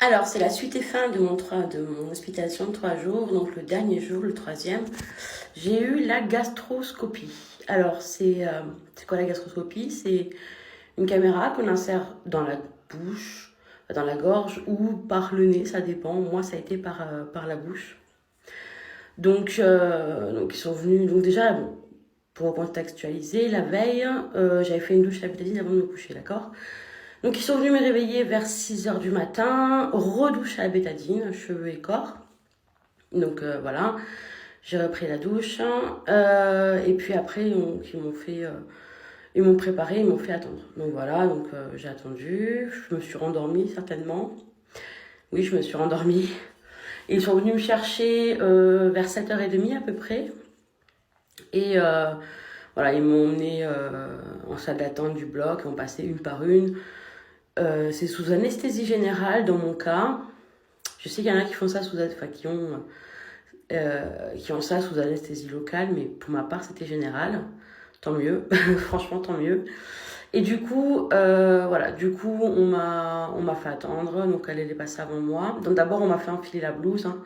Alors, c'est la suite et fin de mon hospitalisation de 3 jours. Donc, le dernier jour, le troisième, j'ai eu la gastroscopie. Alors, c'est quoi la gastroscopie? C'est une caméra qu'on insère dans la bouche, dans la gorge ou par le nez, ça dépend. Moi, ça a été par la bouche. Donc, ils sont venus. Donc, déjà, bon, pour contextualiser, la veille, j'avais fait une douche à la bétadine avant de me coucher, d'accord? Donc ils sont venus me réveiller vers 6 h du matin, redouche à la bétadine, cheveux et corps. Donc voilà, j'ai repris la douche. Et puis après, donc, ils m'ont préparé, ils m'ont fait attendre. Donc voilà, donc j'ai attendu, je me suis rendormie certainement. Oui, je me suis rendormie. Ils sont venus me chercher vers 7h30 à peu près. Et voilà, ils m'ont emmené en salle d'attente du bloc, on passait une par une. C'est sous anesthésie générale dans mon cas. Je sais qu'il y en a qui font ça qui ont ça sous anesthésie locale, mais pour ma part c'était général. Tant mieux, franchement tant mieux. Et du coup, voilà, on m'a fait attendre, donc elle est passée avant moi. Donc d'abord on m'a fait enfiler la blouse. Hein.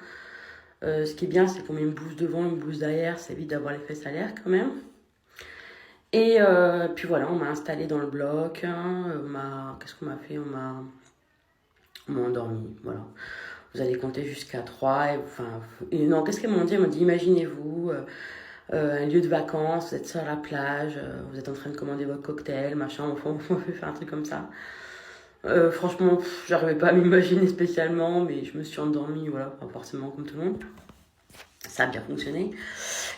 Ce qui est bien, c'est qu'on met une blouse devant, une blouse derrière, ça évite d'avoir les fesses à l'air quand même. Et puis voilà, on m'a installé dans le bloc. Hein, qu'est-ce qu'on m'a fait? On m'a endormi. Voilà. Vous allez compter jusqu'à 3. Non, qu'est-ce qu'elles m'ont dit? Elles m'ont dit, imaginez-vous un lieu de vacances, vous êtes sur la plage, vous êtes en train de commander votre cocktail, machin. Enfin, on peut faire un truc comme ça. Franchement, j'arrivais pas à m'imaginer spécialement, mais je me suis endormie, voilà, pas forcément comme tout le monde. Ça a bien fonctionné.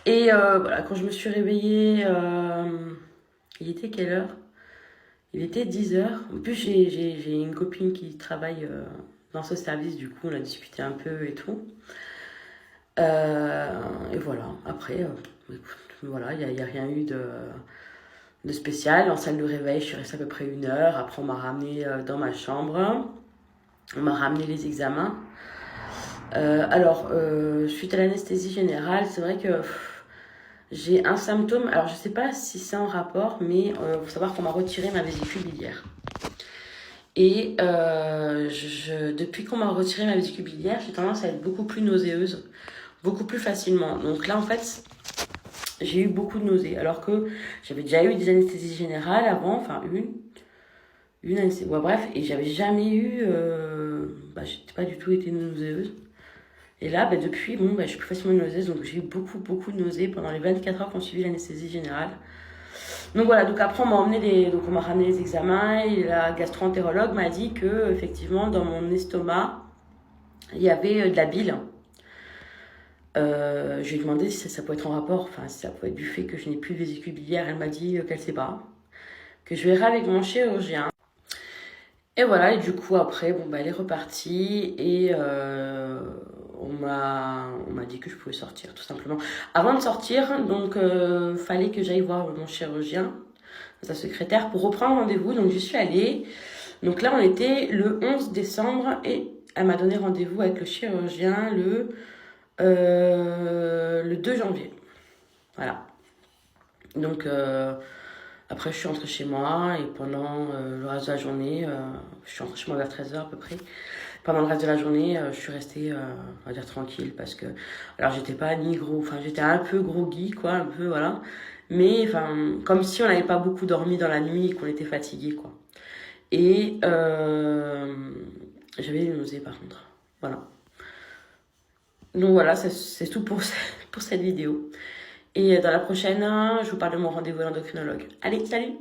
Et voilà, quand je me suis réveillée, il était quelle heure? Il était 10 h. En plus, j'ai une copine qui travaille dans ce service, du coup, on a discuté un peu et tout. Et voilà, après, écoute, voilà, il n'y a rien eu de spécial. En salle de réveil, je suis restée à peu près 1 heure. Après, on m'a ramenée dans ma chambre. On m'a ramené les examens. Alors, suite à l'anesthésie générale, c'est vrai que j'ai un symptôme. Alors, je sais pas si c'est en rapport, mais il faut savoir qu'on m'a retiré ma vésicule biliaire. Et depuis qu'on m'a retiré ma vésicule biliaire, j'ai tendance à être beaucoup plus nauséeuse, beaucoup plus facilement. Donc là, en fait, j'ai eu beaucoup de nausées. Alors que j'avais déjà eu des anesthésies générales avant, enfin une anesthésie. Ouais, bref, et j'avais jamais eu. J'étais pas du tout été nauséeuse. Et là, depuis, je suis plus facilement nauséeuse, donc j'ai eu beaucoup, beaucoup de nausées pendant les 24 heures qui ont suivi l'anesthésie générale. Donc voilà, donc après on m'a ramené les examens et la gastro-entérologue m'a dit que effectivement dans mon estomac, il y avait de la bile. Je lui ai demandé si ça pouvait être en rapport, enfin si ça pouvait être du fait que je n'ai plus de vésicule biliaire. Elle m'a dit qu'elle ne sait pas, que je verrai avec mon chirurgien. Et voilà, et du coup après, elle est repartie et on m'a dit que je pouvais sortir tout simplement. Avant de sortir, donc fallait que j'aille voir mon chirurgien, sa secrétaire, pour reprendre rendez-vous. Donc j'y suis allée. Donc là on était le 11 décembre et elle m'a donné rendez-vous avec le chirurgien le 2 janvier. Voilà. Donc après, je suis rentrée chez moi et pendant le reste de la journée, je suis rentrée chez moi vers 13 h à peu près. Pendant le reste de la journée, je suis restée, on va dire, tranquille parce que, alors j'étais pas ni gros, enfin j'étais un peu groggy, quoi, un peu, voilà. Mais, enfin, comme si on n'avait pas beaucoup dormi dans la nuit et qu'on était fatigué, quoi. Et j'avais des nausées par contre. Voilà. Donc voilà, c'est tout pour cette vidéo. Et dans la prochaine, je vous parle de mon rendez-vous à l'endocrinologue. Allez, salut!